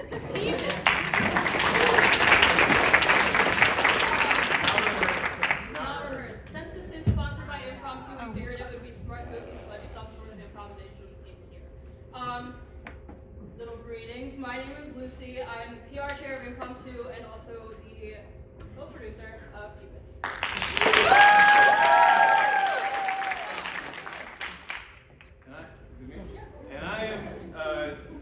TPISS. Not rehearsed. Since this is sponsored by Impromptu, we figured it would be smart to at least let some sort of improvisation in here. Little greetings. My name is Lucy. I'm the PR chair of Impromptu and also the co-producer of TPISS. And I am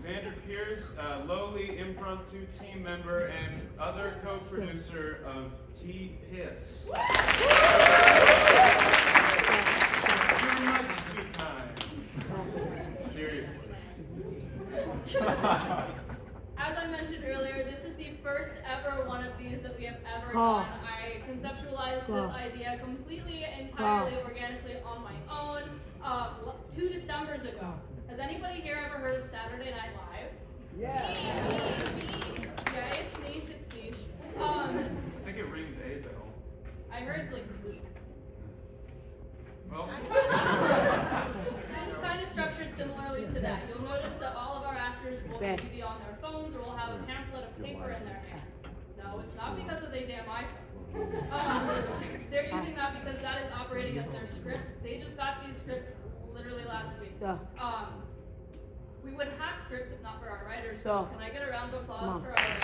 Xander Pierce, lowly Impromptu team member and other co-producer of TPISS. You're much too kind. Seriously. As I mentioned earlier, this is the first ever one of these that we have ever done. I conceptualized this idea completely, entirely organically on my own 2 Decembers ago. Has anybody here ever heard of Saturday Night Live? Yeah. Yeah, it's niche, it's niche. I think it rings a bell. I heard like Well, this is kind of structured similarly to that. You'll notice that all of our actors will either be on their phones or will have a pamphlet of paper in their hand. No, it's not because of their damn iPhone. They're using that because that is operating as their script. They just got these scripts literally last week. We wouldn't have scripts if not for our writers. So can I get a round of applause for our writers?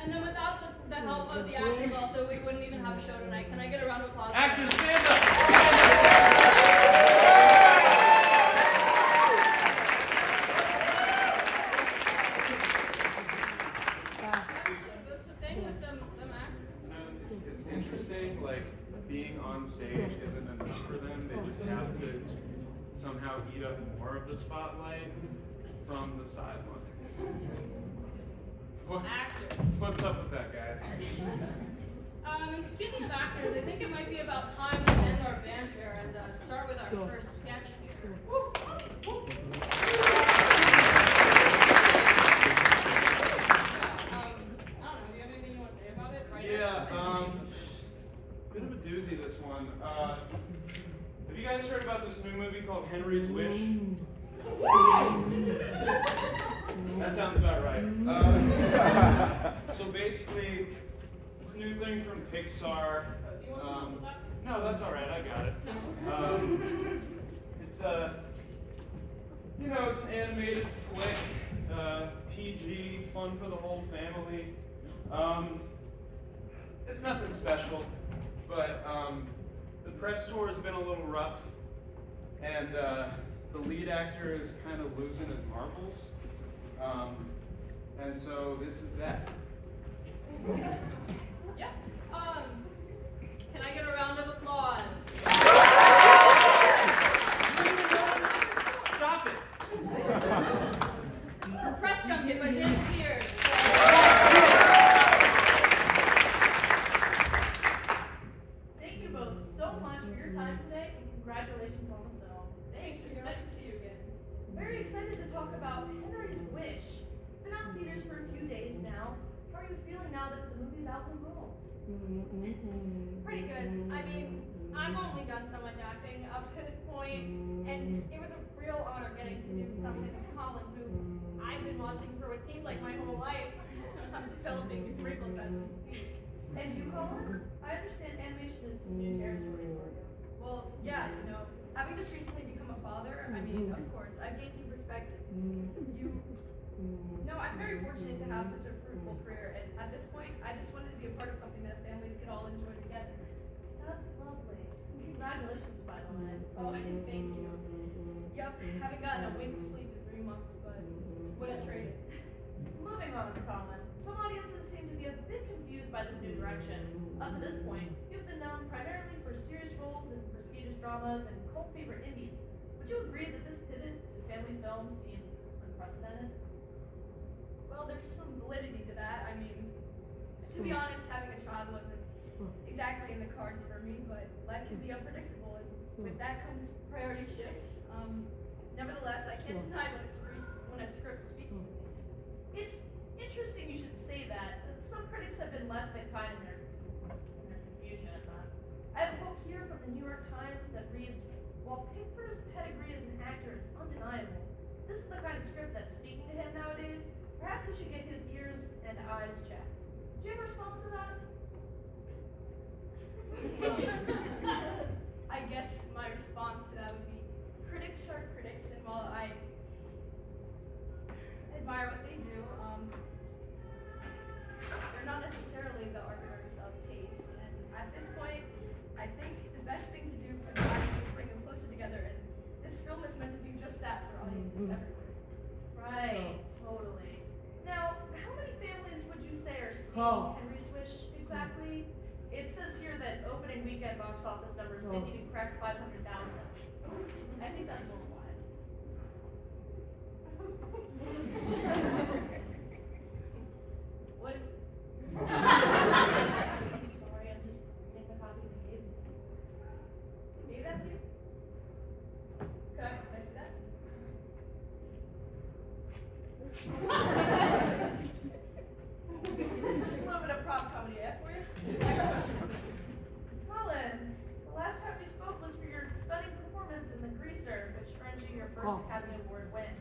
And then without the help of the actors also, we wouldn't even have a show tonight. Can I get a round of applause? actors, stand up! What's the thing with them actors? It's interesting, like, being on stage isn't enough for them. They just have to somehow eat up more of the spotlight from the sidelines. What's up with that, guys? Speaking of actors, I think it might be about time to end our banter and start with our first sketch here. I don't know, do you have anything you want to say about it? Yeah, bit of a doozy, this one. Have you guys heard about this new movie called Henry's Wish? That sounds about right. So basically, this new thing from Pixar. No, that's all right. I got it. It's you know, it's an animated flick, PG, fun for the whole family. It's nothing special, but the press tour has been a little rough, and the lead actor is kind of losing his marbles. And so this is that. Yeah. Can I get a round of applause? Stop it! For Press Junket by Xander Pierce. Thank you both so much for your time today, and congratulations on the film. Thanks, it's nice to see you again. Very excited to talk about Henry's Wish. It's been out in theaters for a few days now. How are you feeling now that the movie's out in the world? Pretty good. I mean, I've only done so much acting up to this point, and it was a real honor getting to do something with Colin, who I've been watching for what seems like my whole life. I'm developing new wrinkles as we speak. And you, Colin? I understand animation is new territory for you. Well, yeah, you know, having just recently become a father, I mean, of course, I've gained some perspective. I'm very fortunate to have such a fruitful career, and at this point, I just wanted to be a part of something that families could all enjoy together. That's lovely. Congratulations, by the way. Oh, thank you. Yup, haven't gotten a wink of sleep in 3 months, but wouldn't trade it. Moving on, Colin. Some audiences seem to be a bit confused by this new direction. Up to this point, you've been known primarily for serious roles in prestigious dramas and cult favorite indies. Would you agree that this pivot to family films seems unprecedented? Well, there's some validity to that. I mean, to be honest, having a child wasn't exactly in the cards for me, but life can be unpredictable, and with that comes priority shifts. Nevertheless, I can't deny when a script speaks to me. in the New York Times that reads, "While Pickford's pedigree as an actor is undeniable, this is the kind of script that's speaking to him nowadays. Perhaps he should get his ears and eyes checked." Do you have a response to that? I guess my response to that would be, critics are critics, and while I admire what they do, they're not necessarily the arbiters of taste. And at this point, I think the best thing to do for the audience is bring them closer together, and this film is meant to do just that for audiences everywhere. Right, totally. Now, how many families would you say are seeing Henry's Wish exactly? It says here that opening weekend box office numbers didn't even crack 500,000. I think that's worldwide. What is this? Sorry, I'm just reading the copy they gave me. Maybe that's you? Can I see that? Just a little bit of prop comedy, for you? Next question, please. Colin, the last time we spoke was for your stunning performance in The Greaser, which earned you your first Academy Award win.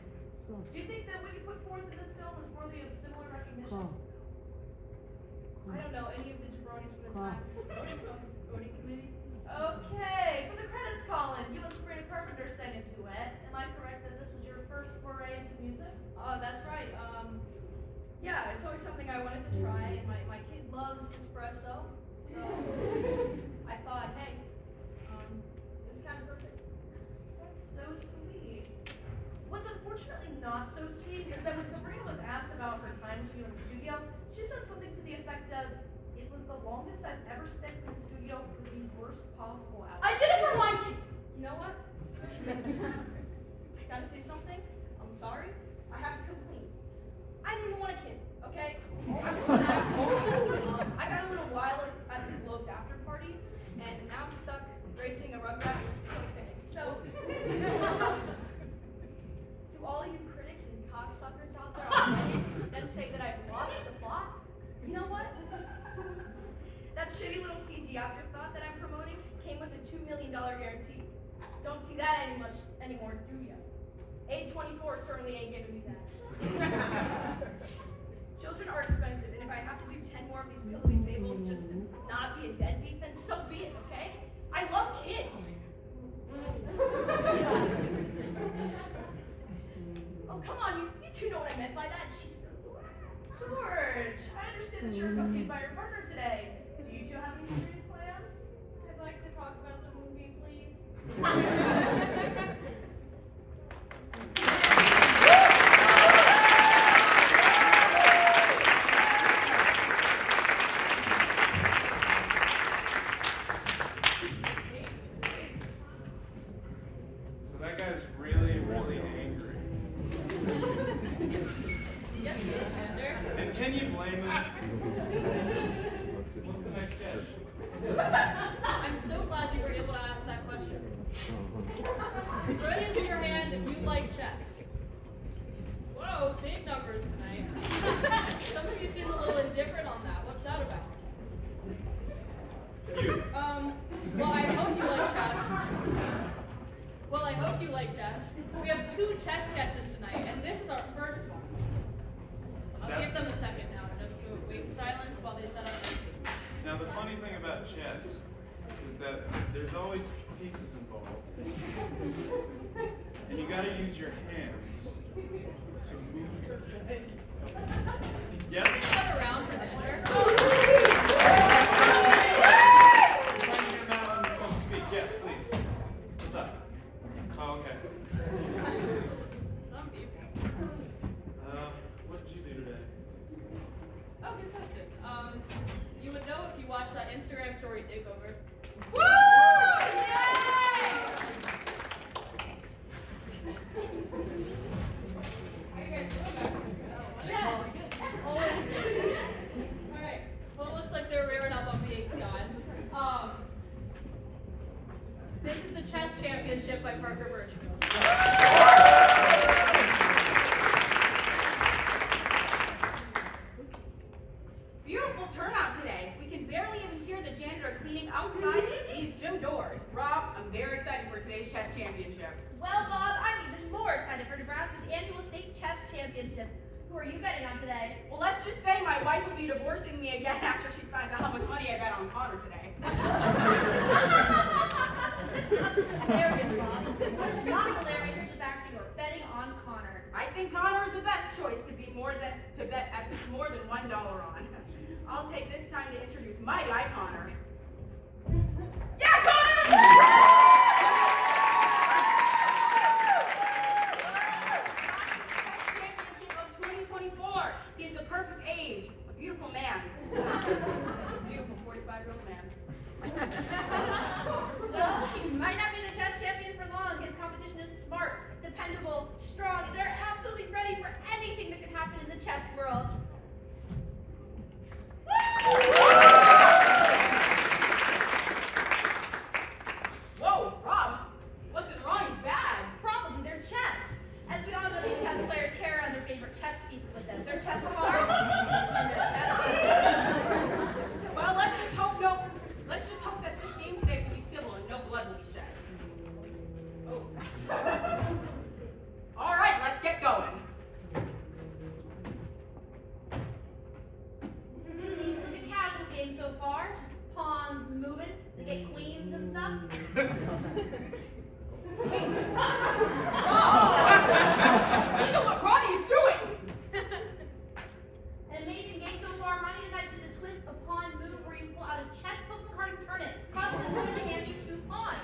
Do you think that what you put forth in this film is worthy of similar recognition? I don't know any of the jabronis from the Times voting committee. Okay, for the credits, Colin, you and Sabrina Carpenter sang a duet. Am I correct that this was your first foray into music? That's right. Yeah, it's always something I wanted to try, and my kid loves espresso, so I thought, hey, it was kind of perfect. That's so sweet. What's unfortunately not so sweet is that when Sabrina was asked about her time with you in the studio, she said something to the effect of, "It was the longest I've ever spent in the studio for the worst possible outcome." I did it for one kid! You know what? I gotta say something. I'm sorry. I have to complain. I didn't even want a kid, okay? I'm so I got a little wild at the Globes after party, and now I'm stuck racing a rugrat with cocaine. So, to all you critics and cocksuckers out there on Reddit that say that I've lost the plot, you know what? That shitty little CG afterthought that I'm promoting came with a $2 million guarantee. Don't see that anymore, do ya? A24 certainly ain't giving me that. Children are expensive, and if I have to do 10 more of these pillowy fables just to not be a deadbeat, then so be it, okay? I love kids! Oh, come on, you two know what I meant by that? Jesus. George, I understand that you're accompanied by your partner today. Do you two have any serious plans? I'd like to talk about the movie, please. So that guy's really, really angry. Yes, he is, Xander. And can you blame him? What's the next sketch? I'm so glad you were able to ask that question. Raise your hand if you like chess. Whoa, big numbers tonight. Some of you seem a little indifferent on that. What's that about? Well, I hope you like chess. Well, I hope you like chess. We have 2 chess sketches tonight, and this is our first one. I'll give them a second now to just to wait in silence while they set up their seats. Now the funny thing about chess is that there's always pieces involved. And you gotta use your hands to move your head. Yes? Another round for Xander. Trying to get now on the phone speak. Yes, please. What's up? Oh, okay. Some people. What did you do today? Oh, good question. You would know if you watched that Instagram story takeover. Woo! Yay! Chess! Always championship. Who are you betting on today? Well, let's just say my wife will be divorcing me again after she finds out how much money I bet on Connor today. Hilarious, Bob. What is not hilarious is the fact that you are betting on Connor. I think Connor is the best choice to bet at least more than $1 on. I'll take this time to introduce my guy, Connor. Yeah, Connor! Championship of 2024. He's the perfect age. A beautiful man. A beautiful 45-year-old man. Well, he might not be the chess champion for long. His competition is smart, dependable, strong. They're absolutely ready for anything that could happen in the chess world. Whoa, Rob. What's in Ronnie's bag? Probably their chess. As we all know, these chess players carry around their favorite chess pieces with them. Their chess cards and their chess. Well, let's just hope that this game today will be civil and no blood will be shed. All right, let's get going. Seems like a casual game so far. Just pawns moving. They get queens and stuff. Look at what Ronnie is doing! An amazing game so far. Ronnie decides to do the twist a pawn move where you pull out a chess poker card and turn it, causing the opponent to hand you 2 pawns.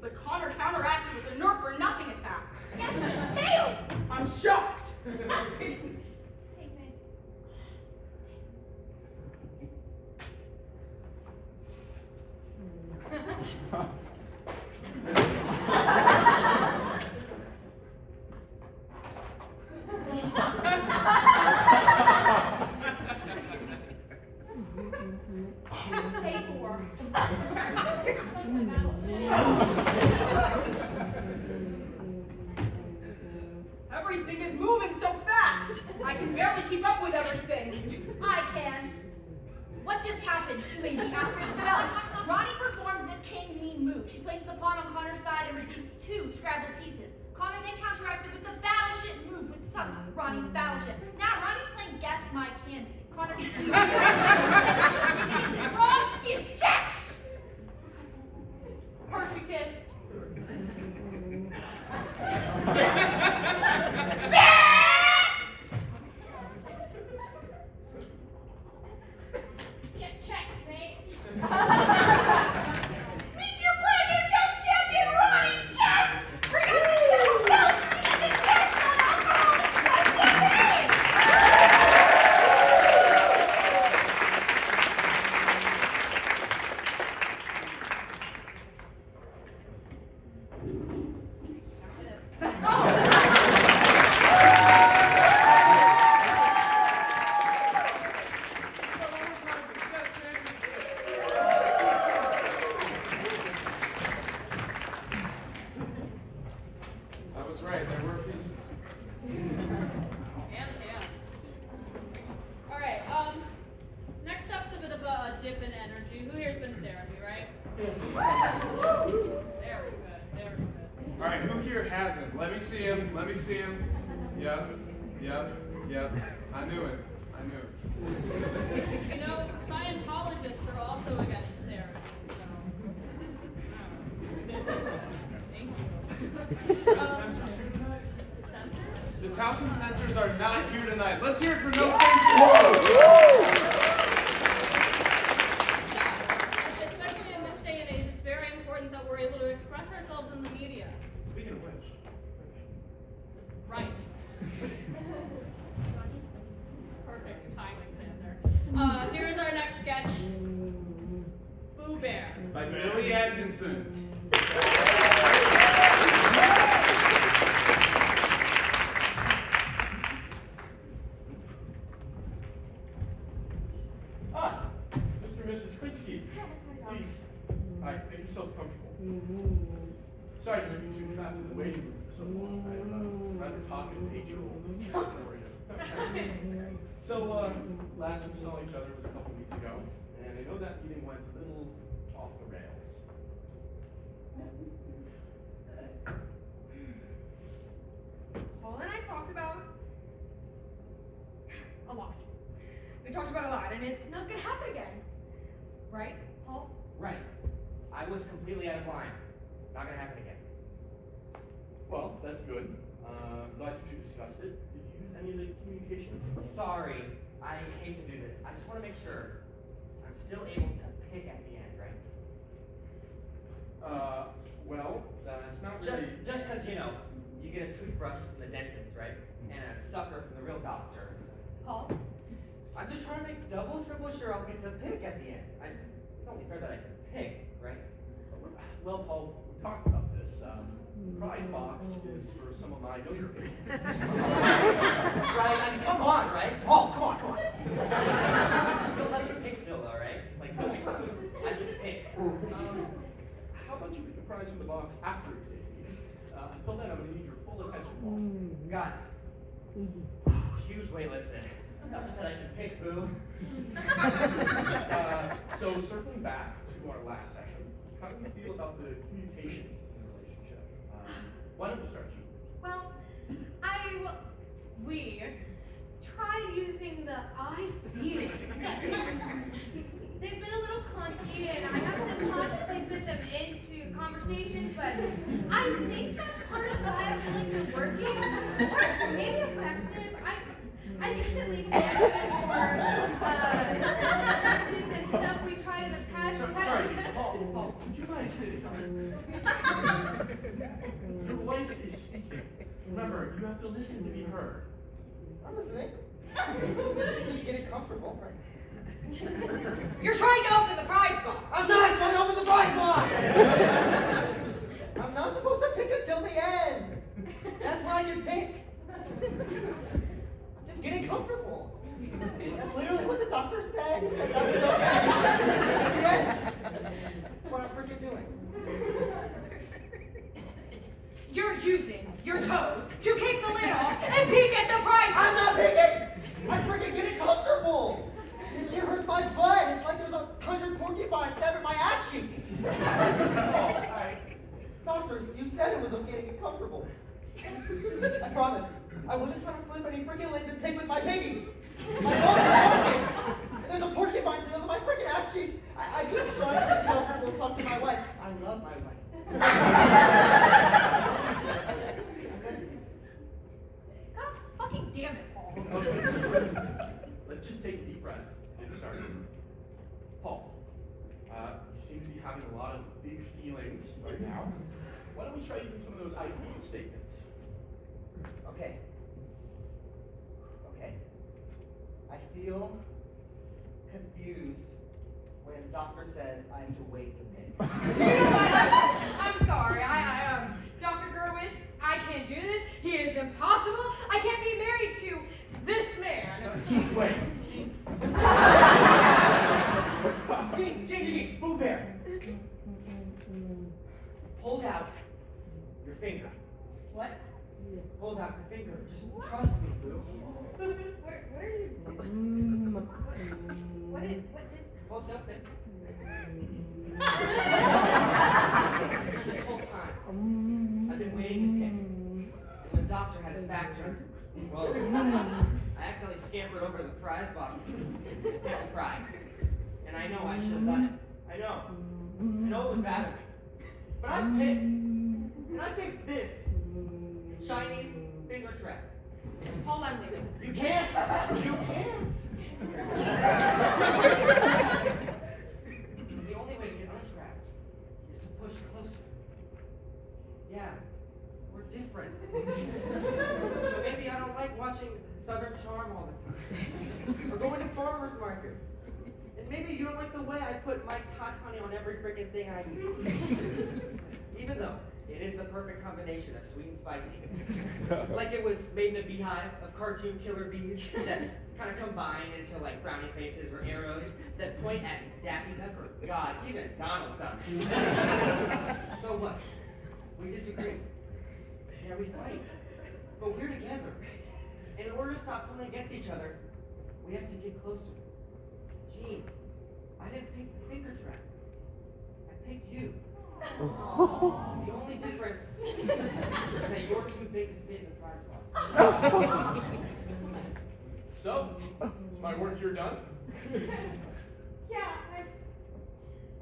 But Connor counteracted with a nerf for nothing attack. Yes, but you failed! I'm shocked. Take me. A4. Everything is moving so fast. I can barely keep up with everything. I can. What just happened? You may be asking. Well, Ronnie performed the king mean move. She places a pawn on Connor's side and receives 2 scrabbled pieces. Connor then counteracted with the battleship move, which sunk Ronnie's battleship. Now Ronnie's playing Guess My Candy. Connor needs to if he gets it wrong, he is checked! Perfect kiss. Get checked, mate. Meet your brand new chess champion, Ronnie Chess! Bring out the chess belt and the chess non-alcoholic chess champagne! I was right, there were pieces. And hands. All right. Next up's a bit of a dip in energy. Who here's been in therapy, right? Very good. Very good. All right, who here hasn't? Let me see him. Let me see him. Yep. Yep. Yep. I knew it. I knew it. You know, Scientologists are also against therapy. So. Thank you. Are the censors here tonight? Censors? The Towson censors are not here tonight. Let's hear it for no censors. Especially in this day and age, it's very important that we're able to express ourselves in the media. Speaking of which. Right. Perfect timing, Xander. Here's our next sketch. Boo Bear. By Billy Atkinson. Ah, Mr. and Mrs. Krinsky, please. Hi, make yourselves comfortable. Sorry to keep you trapped in the waiting room for so long. I'm rather talkative 8-year-old for you. So, last we saw each other was a couple weeks ago, and I know that meeting went a little off the rails. Paul and I talked about a lot. We talked about it a lot, and it's not gonna happen again. Right, Paul? Right. I was completely out of line. Not gonna happen again. Well, that's good. Glad you two discussed it. Did you use any of the communication? Sorry, I hate to do this. I just want to make sure I'm still able to pick at the end, right? Well, that's not really... Just because, you know, you get a toothbrush from the dentist, right? And a sucker from the real doctor. Paul? I'm just trying to make double, triple sure I'll get to pick at the end. It's only fair that I can pick, right? Well, Paul, we talked about this. The prize box is for some of my younger babies. Right? I mean, come on, right? Paul, come on. You'll let me pick still, though, right? Like, I can pick. How about you pick the prize from the box after today's meeting? Until then, I'm going to need your full attention, Paul. Got it. Huge weight lifted. Not just that I can pick, boo. So circling back to our last session, how do you feel about the communication in the relationship? Why don't you start, G? Well, we tried using the I feel. They've been a little clunky, and I have to consciously fit them into conversations, but I think that's part of why I feel like they're working, or maybe effective. I think it's at least a little bit more effective than stuff we tried in the past. Sorry, G. Paul, would you mind sitting down? Your wife is speaking. Remember, you have to listen to be heard. I'm listening. Just getting comfortable, right? You're trying to open the prize box. I'm not trying to open the prize box! I'm not supposed to pick until the end. That's why I can pick. I'm just getting comfortable. That's literally what the doctor said. He said that was okay. Yeah. That's what I'm freaking doing. You're using your toes to kick the lid off and peek at the prize. I'm not picking! I'm freaking getting comfortable! This shit hurts my butt! It's like there's 100 porcupines stabbing my ass cheeks! Doctor, you said it was okay to get comfortable. I promise. I wasn't trying to flip any freaking lays and pick with my piggies! My balls are working! And there's a porcupine and those are my freaking ass cheeks! I just tried to get comfortable and talk to my wife. I love my wife. God fucking damn it, Paul. Okay. Let's just take a deep breath and get started. Paul, you seem to be having a lot of big feelings right now. Why don't we try using some of those I feel statements? Okay. I feel confused when doctor says I have to wait to pick. You know what? I'm sorry. Dr. Gerwitz, I can't do this. He is impossible. I can't be married to this man. Wait. Gene, Boo Bear. Hold out your finger. What? Hold out your finger. Just trust me, Boo. What are you doing? What is? Hold something. This whole time, I've been waiting to pick. And the doctor had his back turned. Well, I accidentally scampered over to the prize box and picked the prize. And I know I should have done it. I know it was bad of me. But I picked. And I picked this. Chinese finger trap. Paul, I'm leaving. You can't! You can't! The only way to get untrapped is to push closer. Yeah, we're different. So maybe I don't like watching Southern Charm all the time. Or going to farmers markets. And maybe you don't like the way I put Mike's hot honey on every freaking thing I eat. Even though it is the perfect combination of sweet and spicy. Like it was made in a beehive of cartoon killer bees that kind of combine into like frowny faces or arrows that point at Daffy Duck or God, even Donald Duck. So what? We disagree. Yeah, we fight. But we're together. And in order to stop pulling against each other, we have to get closer. Gene, I didn't pick the finger trap. I picked you. The only difference is that you're too big to fit in the prize box. So, my work here done? Yeah, I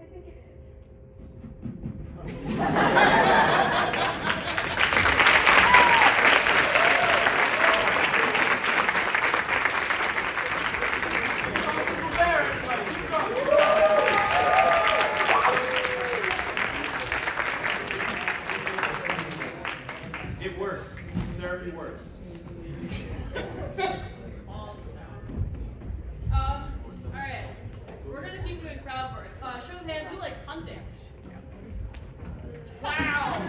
think it is. It works. Therapy works. Alright. We're gonna keep doing crowd work. Show of hands, who likes hunting? Wow!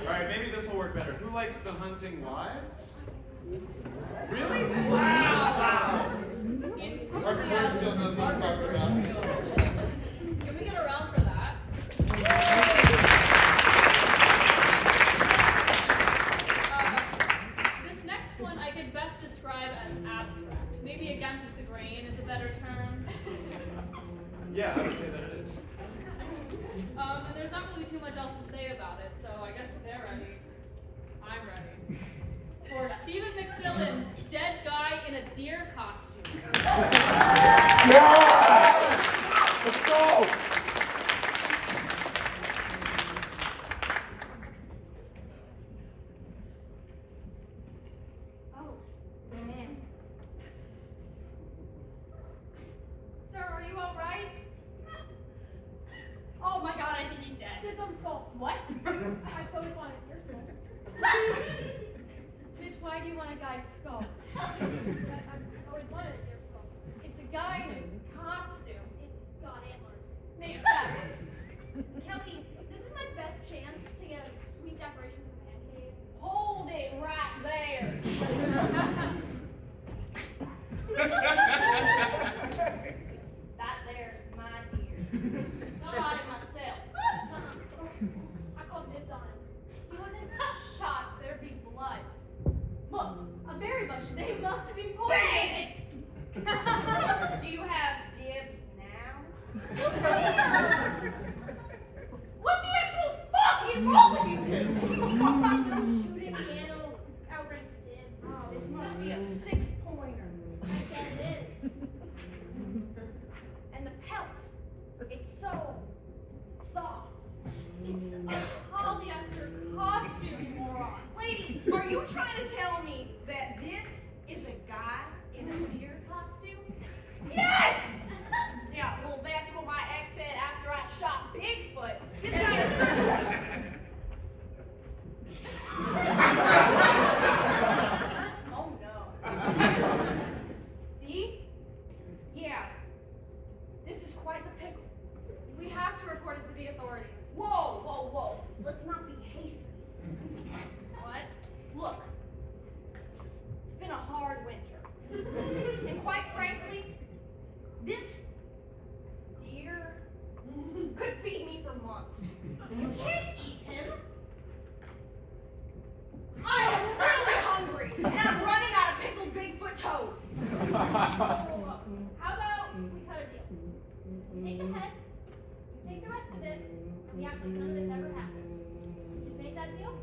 Alright, maybe this will work better. Who likes the hunting wives? Really? Wow! Our first bill knows what I'm talking about. Can we get a round for that? This next one I could best describe as abstract. Maybe against the grain is a better term. Yeah, I would say that it is. And there's not really too much else to say about it, so I guess if they're ready, I'm ready. For Stephen McFillin's Dead Guy in a Deer Costume. Let's go! Oh, man. Sir, are you alright? Oh my god, I think he's dead. It's Om's fault. What? I've always wanted your skull. Bitch, why do you want a guy's skull? I've always wanted a deer skull. It's a guy in a costume. It's got antlers. Make that. Kelly, this is my best chance to get a sweet decoration for the man caves. Hold it right there. That there's my deer. Shot it myself. I called dibs on him. He wasn't shot, there'd be blood. Look, a berry bush, they must have been poisoned. Do you have dibs now? What the actual fuck is wrong with you two? Shooting the animal outranks dibs. Oh, This must be a 6-pointer. I guess it is. And the pelt, it's so soft. It's a polyester costume, you morons. Lady, are you trying to tell me that this is a guy in a deer costume? Yes! Yeah, well, that's what my ex said after I shot Bigfoot. This guy is Oh no. See? Yeah. This is quite the pickle. We have to report it to the authorities. Whoa, whoa, whoa. Let's not be hasty. What? Look, it's been a hard winter. And quite frankly, this deer could feed me for months. You can't eat him. I am really hungry, and I'm running out of pickled Bigfoot toes. How about we cut a deal? You take the head, you take the rest of it, and we act like none of this ever happened. You make that deal?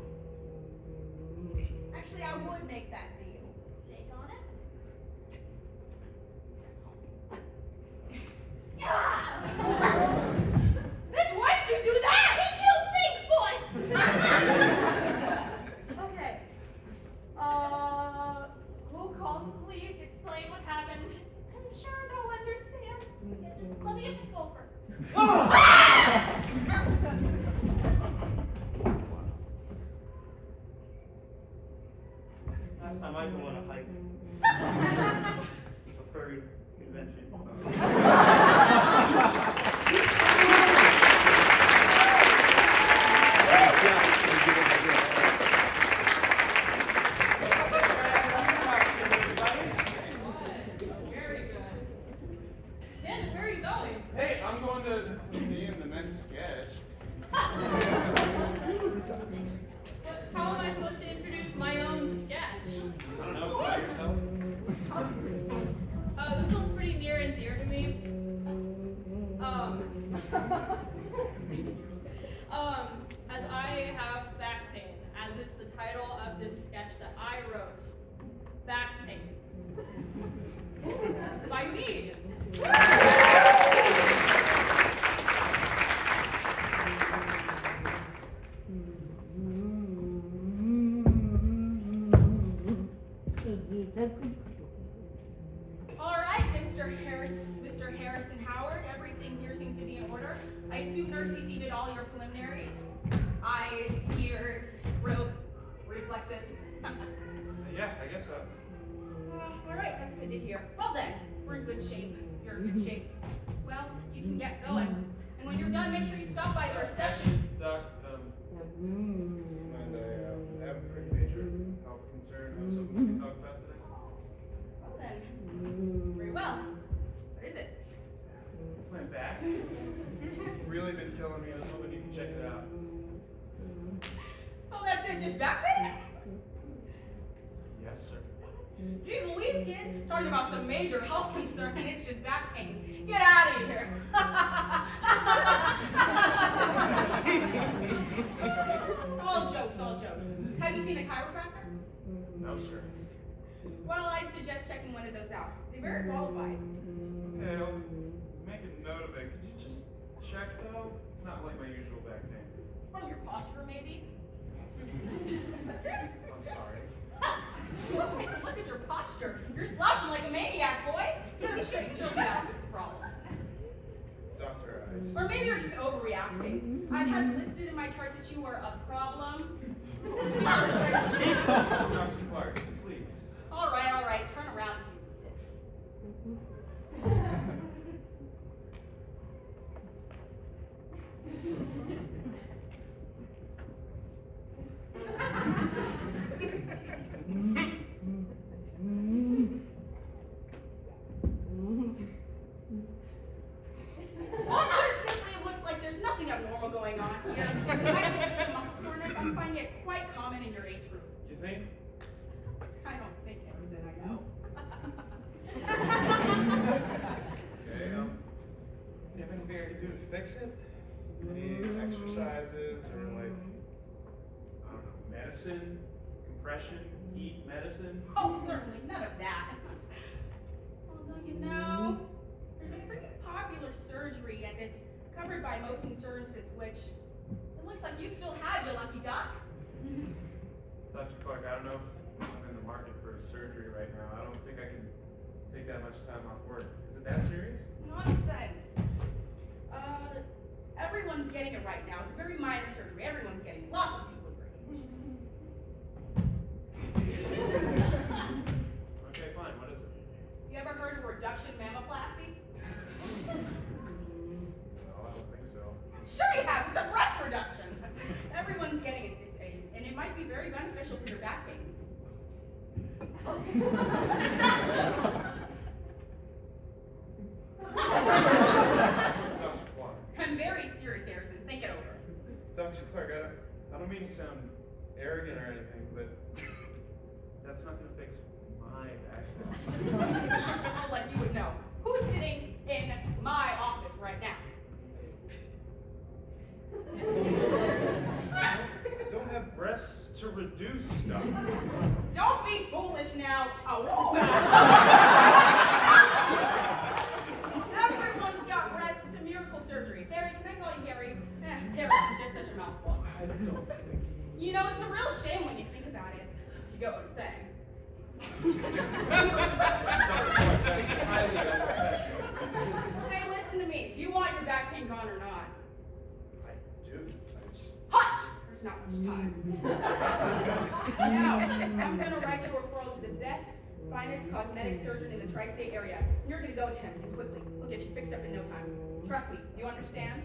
Actually, I would make that deal. Shake on it. Miss, why did you do that? He killed Bigfoot! Okay. Who called the police? Explain what happened. I'm sure they'll understand. Yeah, just let me get the skull first. Last time I go on a hike, a furry convention. Very good. Dan, where are you going? Hey, I'm going to be in the next sketch. But how am I supposed to introduce my own sketch? I don't know, by yourself. This one's pretty near and dear to me. As I have back pain, as is the title of this sketch that I wrote, back pain. me. All right, Mr. Harrison Howard, everything here seems to be in order. I assume Nurse CC did all your preliminaries. Eyes, ears, throat, reflexes. Yeah, I guess so. All right, that's good to hear. Well then, we're in good shape. You're in good shape. Well, you can get going. And when you're done, make sure you stop by the reception. Actually, Doc, mind I have a pretty major health concern I was hoping we could talk about today. Well then, very well. What is it? It's my back. It's really been killing me. I was hoping you could check it out. Oh, that's it, just back pain? Yes, sir. Jeez Louise, kid, talking about some major health concern and it's just back pain. Get out of here. All jokes, all jokes. Have you seen a chiropractor? No, sir. Well, I'd suggest checking one of those out. They're very qualified. Okay, I'll make a note of it. Could you just check, though? It's not like my usual back pain. From your posture, maybe? I'm sorry. Well, take a look at your posture. You're slouching like a maniac, boy. Sit up straight and chill out. What's the problem? Doctor, Or maybe you're just overreacting. I had listed in my charts that you were a problem. Dr. Clark, please. All right. Turn around and Well, simply, it looks like there's nothing abnormal going on here. I just some muscle soreness. I'm finding it quite common in your age group. You think? I don't think it was in, I know. Okay, you have anything I can do to fix it? Any exercises or like, I don't know, medicine, compression, heat medicine? Oh, certainly, none of that. Although, you know, there's a pretty popular surgery, and it's covered by most insurances, which it looks like you still have, you lucky duck. Dr. Clark, I don't know if I'm in the market for surgery right now. I don't think I can take that much time off work. Is it that serious? Nonsense. Everyone's getting it right now. It's a very minor surgery. Everyone's getting it. Lots of people agree. Okay, fine. What is it? You ever heard of reduction mammoplasty? No, I don't think so. Sure you have. It's a breast reduction. Everyone's getting it this age, and it might be very beneficial for your back pain. Dr. Clark. I'm very serious, Harrison. Think it over. Dr. Clark, I don't mean to sound arrogant or anything, but that's not going to fix my back pain. I'll let you would know. Who's sitting in my office right now? I don't have breasts to reduce stuff. Don't be foolish now. Everyone's got breasts. It's a miracle surgery. Harry, can I call you Harry? Harrison's just such a mouthful. I don't think You know, it's a real shame when you think about it. You get what I'm saying. Dr. Clark, that's highly unprofessional. Hey, listen to me. Do you want your back pain gone or not? I do. I just... Hush! There's not much time. Now, I'm going to write you a referral to the best, finest cosmetic surgeon in the tri-state area. You're going to go to him, and quickly. He'll get you fixed up in no time. Trust me. You understand?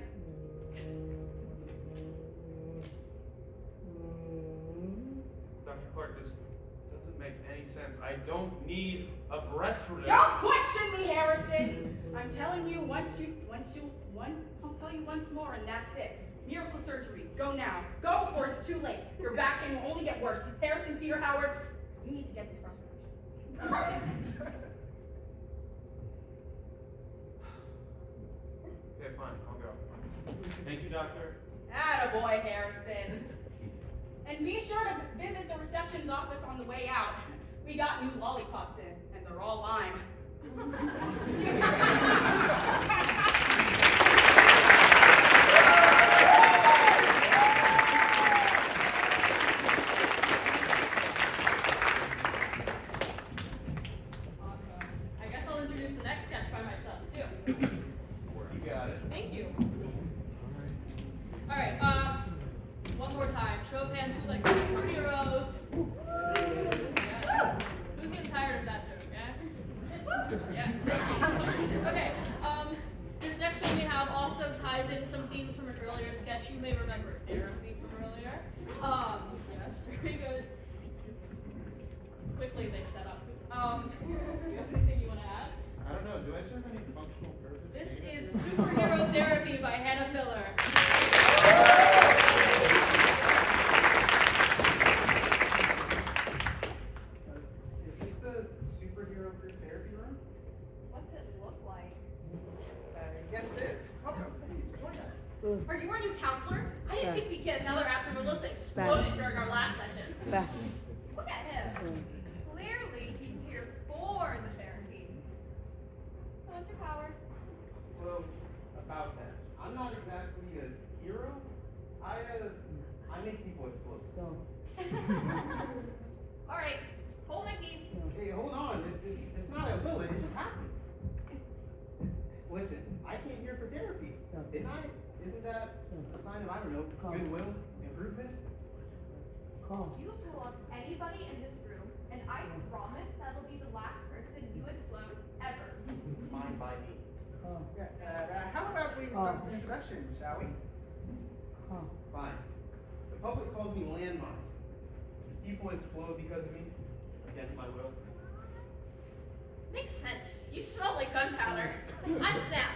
Dr. Clark, this doesn't make any sense. I don't need a breast reduction. Don't question me, Harrison. I'm telling you I'll tell you once more, and that's it. Miracle surgery. Go now. Go before it's too late. Your back pain will only get worse. Harrison, Peter, Howard, you need to get this breast reduction. Okay, fine. I'll go. Thank you, doctor. Attaboy, Harrison. And be sure to visit the reception's office on the way out. We got new lollipops in, and they're all lime. Awesome. I guess I'll introduce the next sketch by myself, too. You got it. Thank you. All right, one more time. Show of hands who likes superheroes. Yes. Who's getting tired of that joke, yeah? Yes, thank you. Okay, this next one we have also ties in some themes from an earlier sketch. You may remember therapy from earlier. Yes, very good. Quickly they set up. Do you have anything you want to add? I don't know, do I serve any functional purpose? This is Superhero Therapy by Hannah Filler. Is this the superhero group therapy room? What's it look like? Yes it is. Welcome, please join us. Are you our new counselor? I didn't think we'd get another after Melissa exploded during our last session. Look at him. Clearly, he's here for the therapy. So what's your power? Well, about that. I'm not exactly a hero. I make people explode. All right, hold my teeth. Hey, hold on. It's not a will, it just happens. Listen, I came here for therapy, didn't I? Isn't that a sign of, I don't know, goodwill, improvement? You tell us anybody in this room, and I promise that'll be the last person you explode ever. It's fine by me. How about we start with the introduction, shall we? Fine. The public called me landmine. People explode because of me, against my will. Makes sense. You smell like gunpowder. I'm Snap.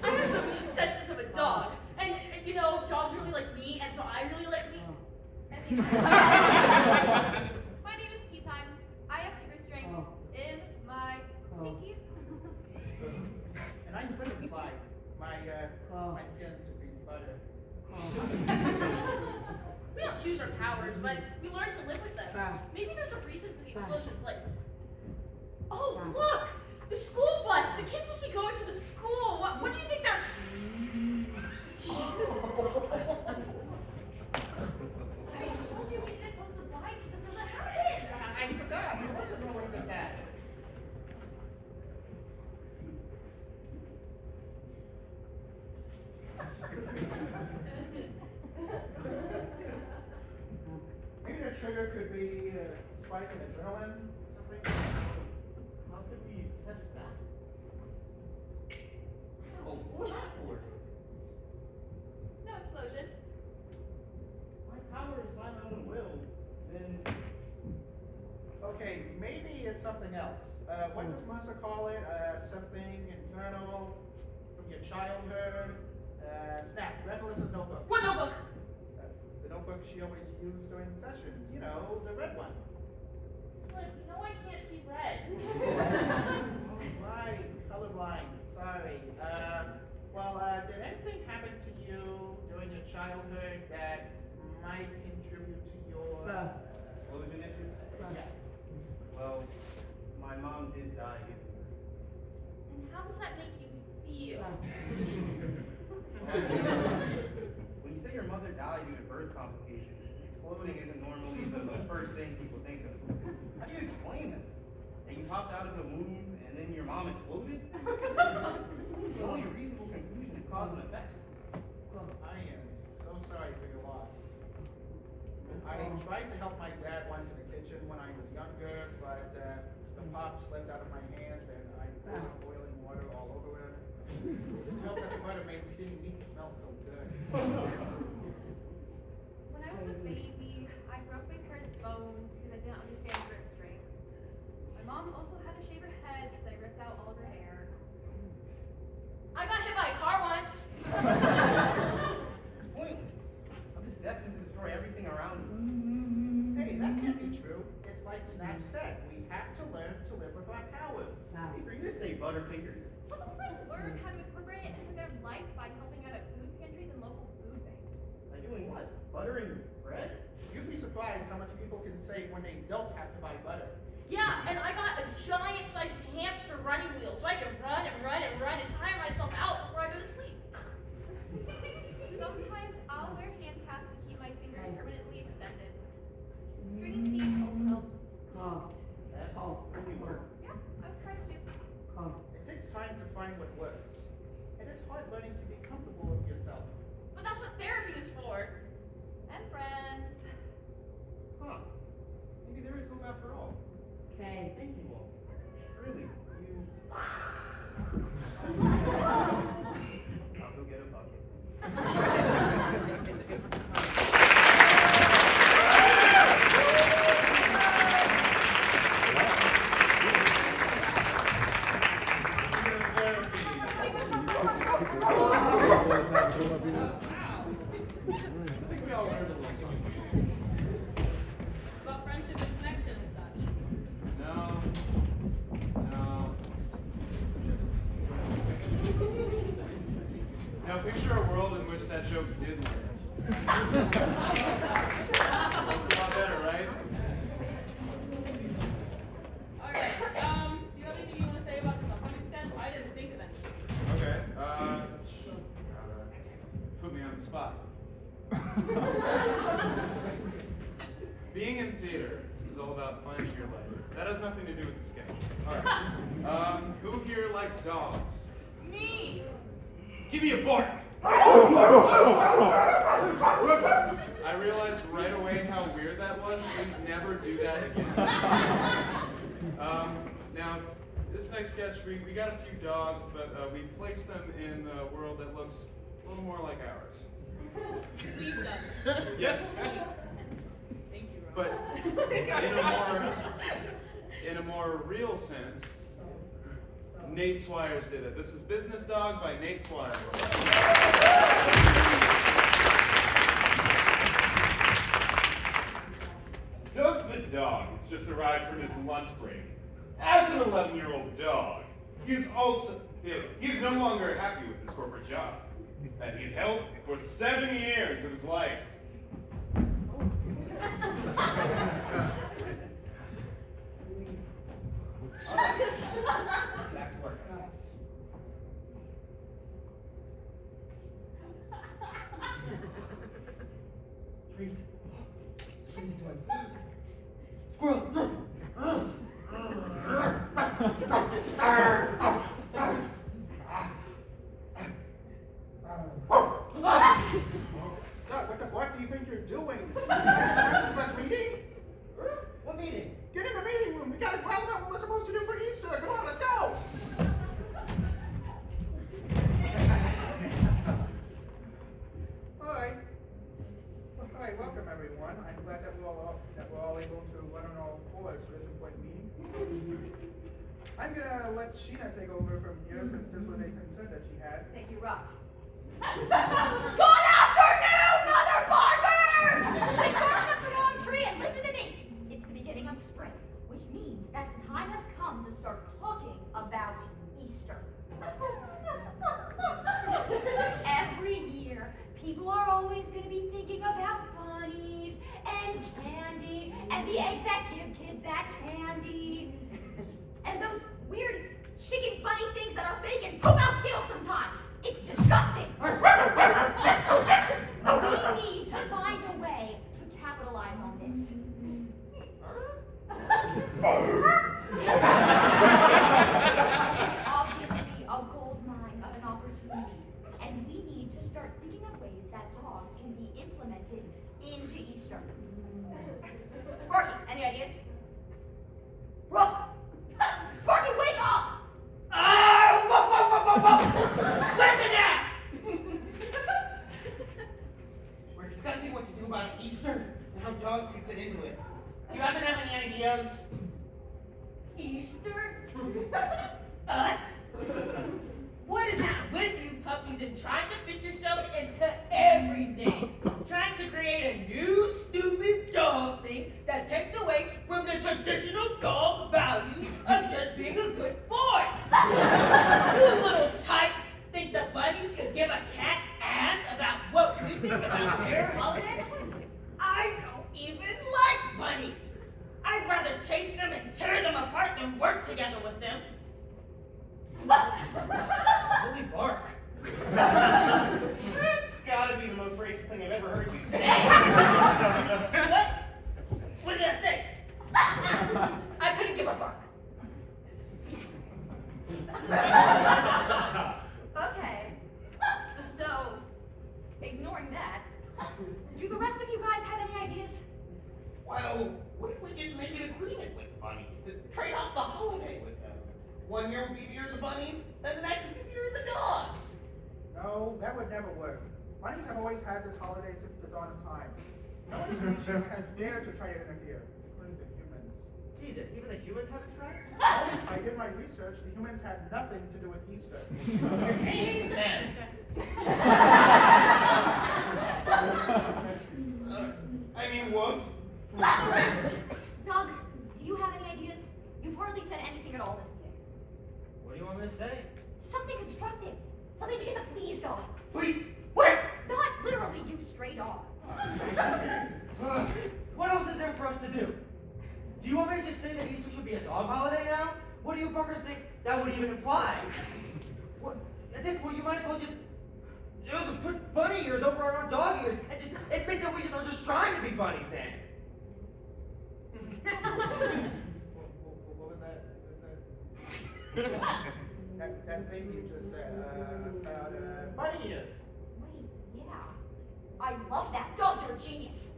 I have the meat senses of a dog. And, you know, dogs really like meat, and so I really like meat. My name is Tea Time. I have super strength in my pinkies. And I'm Slim Slide. My skin secretes butter. We don't choose our powers, but we learn to live with them. Maybe there's a reason for the explosions, like... Oh, look! The school bus! The kids must be going to the school! What do you think they're... I told you we didn't post the blind to the happen. I forgot. It wasn't really that bad. Maybe the trigger could be a spike in adrenaline, something. How could we test that? Oh, what was that for? No explosion. My power is by my own will. Then Okay, maybe it's something else. What does Melissa call it? Something internal from your childhood. Snap, grab Melissa's notebook. What notebook? The notebook she always used during sessions. You know, the red one. Slim, you know I can't see red. Oh, right, colorblind. Sorry. Did anything happen to you during your childhood that might contribute to your explosion issue? Yeah. Well, my mom did die. And how does that make you feel? When you say your mother died due to birth complications, exploding isn't normally the first thing people think of. How do you explain that? That you popped out of the womb and then your mom exploded? The only reasonable conclusion is cause and effect. I am so sorry for your loss. I tried to help my dad once in the kitchen when I was younger, but the pop slipped out of my hands and I poured boiling water all over him. It didn't help that the butter made skinny meat smell so good. When I was a baby, I broke my parents' bones because I didn't understand grip strength. My mom also had to shave her head because I ripped out all of her hair. I got hit by a car once. It's pointless. I'm just destined to destroy everything around me. Hey, that can't be true. It's like Snap said, we have to learn to live with our powers. Easy for you to say, Butterfingers. Some of them learn how to incorporate it into their life by helping out at food pantries and local food banks. By doing what? Buttering bread? You'd be surprised how much people can save when they don't have to buy butter. Yeah, and I got a giant-sized hamster so I can run and run and run and tire myself out before I go to sleep. Sometimes I'll wear hand casts to keep my fingers permanently extended. Drinking tea also helps. That all pretty work. Yeah, I was surprised too. It takes time to find what works. And it's hard learning to be comfortable with yourself. But that's what therapy is for. And friends. Huh. Maybe there is hope after all. Okay. Thank you all. Really, you... I'll go get a bucket. I think we all learned a little something. About friendship and connection and such. No. Now picture a world in which that joke did land. Looks a lot better, right? Alright, do you have anything you want to say about this upcoming sketch? I didn't think of anything. Okay. Put me on the spot. Being in theater is all about finding your life. That has nothing to do with the sketch. Alright. Who here likes dogs? Me! Give me a bark! I realized right away how weird that was. Please never do that again. Now, this next sketch, we got a few dogs, but we placed them in a world that looks a little more like ours. We've done this. Yes. Thank you, Rob. But in a more real sense, Nate Swires did it. This is Business Dog by Nate Swires. Doug the dog has just arrived from his lunch break. As an 11-year-old dog, he's no longer happy with his corporate job that he's held for 7 years of his life. Back to work. Treats. Treats toys. Squirrels. Doug, what the fuck do you think you're doing? You got a meeting? What meeting? Get in the meeting room. We gotta talk about what we're supposed to do for Easter. Come on, let's go. Hi. Well, hi, welcome everyone. I'm glad that we're all able to run on all fours for this important meeting. I'm gonna let Sheena take over from here since this was a concern that she had. Thank you, Ruff. Good afternoon, motherfuckers! I barked up the wrong tree and listen to me. It's the beginning of spring, which means that the time has come to start talking about Easter. Every year, people are always going to be thinking about bunnies and candy and the eggs that give kids that candy and those weird chicken bunny things that are fake and poop out scales sometimes. It's disgusting. We need to find a way to capitalize on this. It's obviously a gold mine of an opportunity, and we need to start thinking of ways that dogs can be implemented into Easter. Sparky, any ideas? Ruff! Sparky, wake up! Listen now! We're discussing what to do about Easter and how dogs can fit into it. Do you happen to have any ideas? Easter? Us? What is it with you puppies and trying to fit yourselves into everything? Trying to create a new stupid dog thing that takes away from the traditional dog values of just being a good boy. You little types think the bunnies could give a cat's ass about what we think about their holiday? I don't even like bunnies. I'd rather chase them and tear them apart than work together with them. Holy bark. That's gotta be the most racist thing I've ever heard you say. What? What did I say? I couldn't give a bark. Okay. So, ignoring that, do the rest of you guys have any ideas? Well, what if we just make an agreement with the bunnies to trade off the holiday with them? 1 year will be the year of the bunnies, then the next will be the year of the dogs. No, that would never work. Bunnies have always had this holiday since the dawn of time. No other species has dared to try to interfere, including the humans. Jesus, even the humans haven't tried? Well, I did my research. The humans had nothing to do with Easter. Amen. I mean, woof. Doug, do you have any ideas? You've hardly said anything at all this meeting. What do you want me to say? Something constructive. Something to get the fleas going. Please, where? Not literally, you stray dog. What else is there for us to do? Do you want me to just say that Easter should be a dog holiday now? What do you fuckers think that would even imply? What, at this point, you might as well just put bunny ears over our dog ears and just admit that we just are just trying to be bunnies then. What was that? That thing you just said about bunny ears. Wait, yeah. I love that. Doug, you're a genius.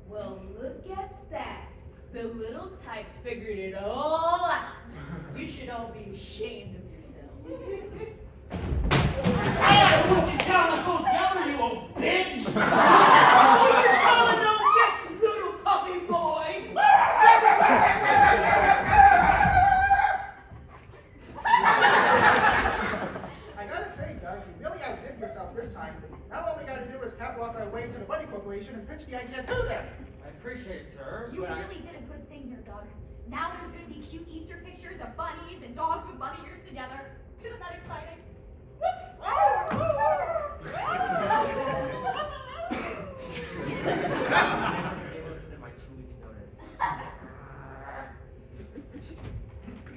Well, look at that. The little types figured it all out. You should all be ashamed of yourselves. I put you down like old Yeller, you old bitch! Who you calling no bitch, little puppy boy? I gotta say, Doug, you really outdid yourself this time. Now all we gotta do is catwalk our way to the Bunny Corporation and pitch the idea to them. I appreciate it, sir. You but really did a good thing here, Doug. Now there's going to be cute Easter pictures of bunnies and dogs with bunny ears together. Isn't that exciting? In my 2 weeks' notice.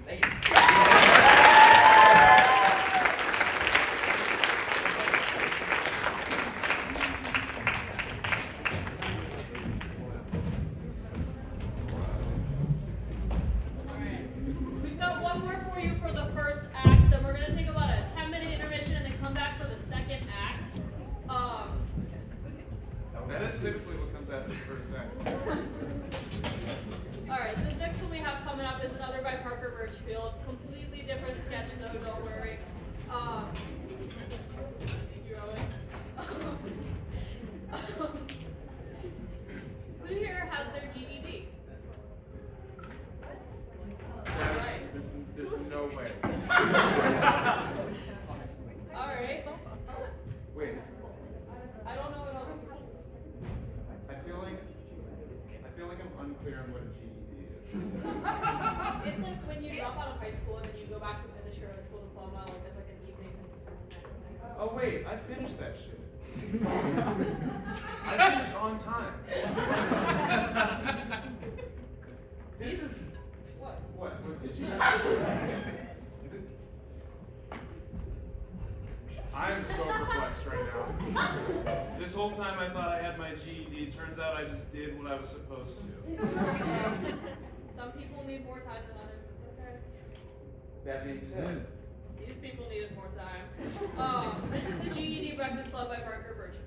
Thank you. We've got one more for you for the first act, then we're gonna take about a 10-minute intermission and then come back for the second act. That is typically what comes after the first act. Alright, this next one we have coming up is another by Parker Birchfield. Completely different sketch though, don't worry. Who here has their GED? Alright. There's no way. Alright. Wait, I don't know what else. I feel like I'm unclear on what a GED is. It's like when you drop out of high school and then you go back to finish your high school diploma, like as like an evening thing. Oh wait, I finished that shit. I finished on time. This is What? what did you? I'm so perplexed right now. This whole time I thought I had my GED. Turns out I just did what I was supposed to. Some people need more time than others. It's okay. That being said, These people needed more time. This is the GED Breakfast Club by Parker Birchfield.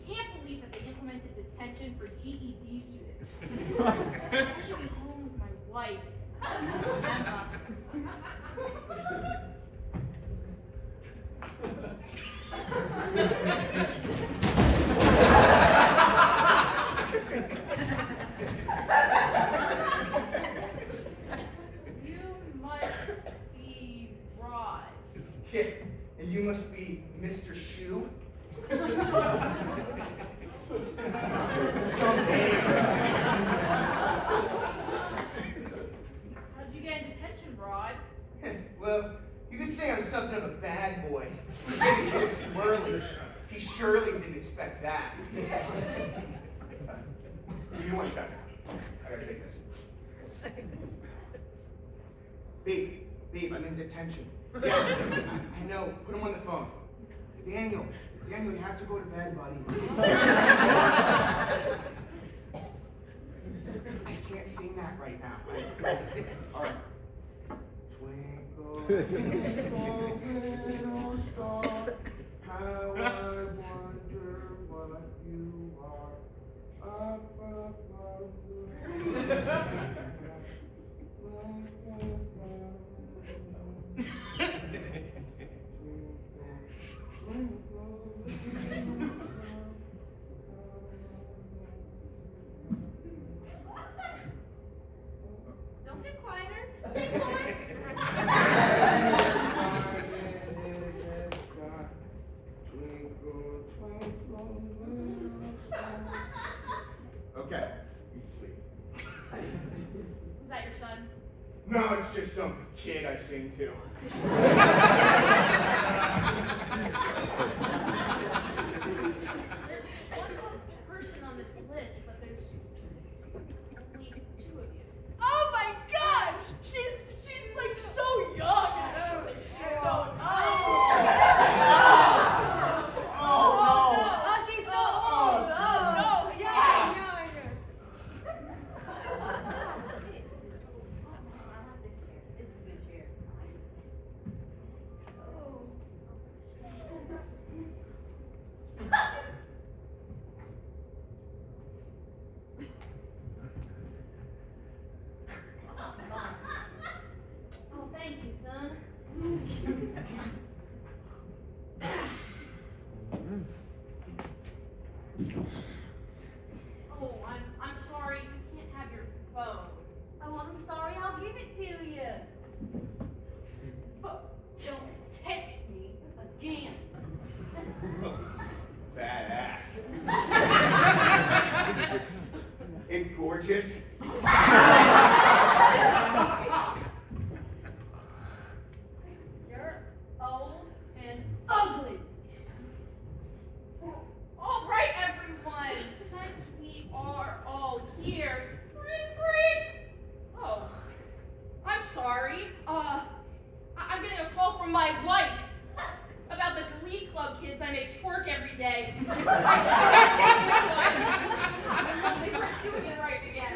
Can't believe that they implemented detention for GED students. I should be home with my wife, Emma. You must be Rod. Yeah, and you must be Mr. Shoe. How'd you get in detention, Rod? Well, You could say I'm something of a bad boy. Maybe kiss too early. He surely didn't expect that. Give me 1 second. I gotta take this. Beep, I'm in detention. Yeah, I know. Put him on the phone. Daniel, you have to go to bed, buddy. I can't sing that right now. All right. Twinkle, twinkle, little star, how I wonder what you are up above the Don't get quieter. Okay, he's asleep. Was that your son? No, it's just some kid I sing to. There's one more person on this list, but there's only 2 of you. Oh my gosh! She's like so young, actually. She's so young. Oh, she's so old. Oh, no. yeah. Oh, thank you, son. Oh, I'm sorry. You can't have your phone. Oh, I'm sorry, I'll give it to you. But don't test me again. Badass. And gorgeous. You're old and ugly. All right, everyone. Since we are all here, ring. Oh, I'm sorry. I'm getting a call from my wife about the Glee Club kids I make twerk every day. I can't take this one. They weren't doing it right again.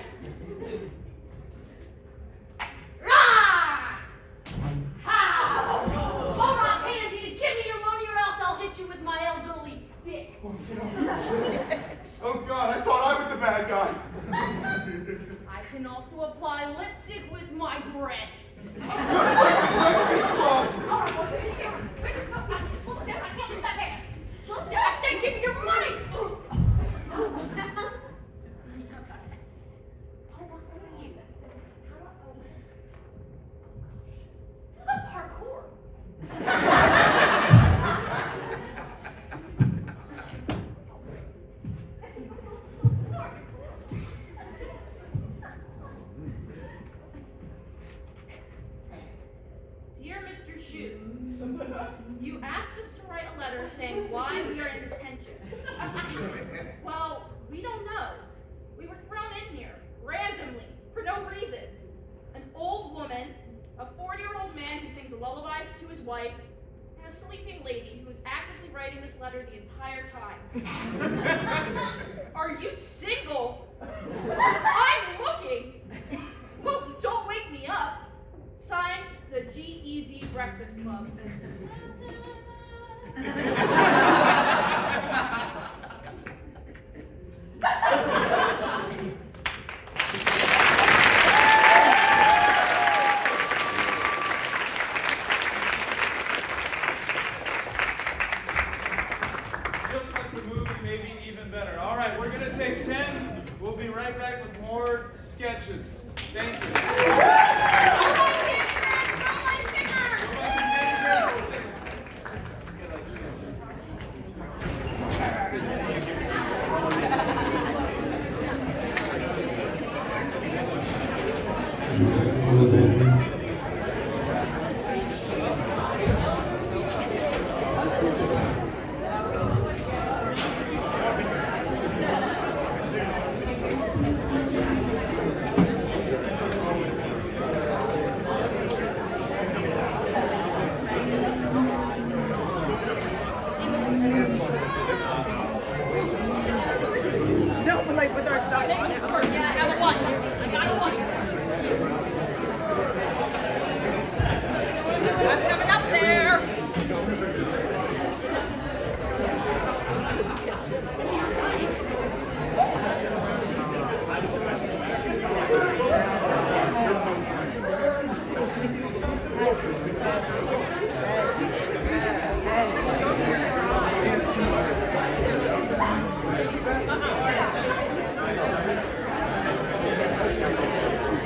Rah! Ha! Hold on, pansies! Give me your money or else I'll hit you with my elderly stick. Oh God, I thought I was the bad guy. I can also apply lipstick with my breasts. Just like the breakfast club. Slow down, I can't move that fast. Slow down, I said give me your money! Parkour. Dear Mr. Shu, you asked us to write a letter saying why we are in detention. Well, we don't know. We were thrown in here, randomly, for no reason. An old woman, a 40-year-old man who sings lullabies to his wife, and a sleeping lady who is actively writing this letter the entire time. Are you single? I'm looking. Well, don't wake me up. Signed, the GED Breakfast Club. Just like the movie, maybe even better. All right, we're going to take 10. We'll be right back with more sketches. Thank you. I'm coming up there.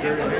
Very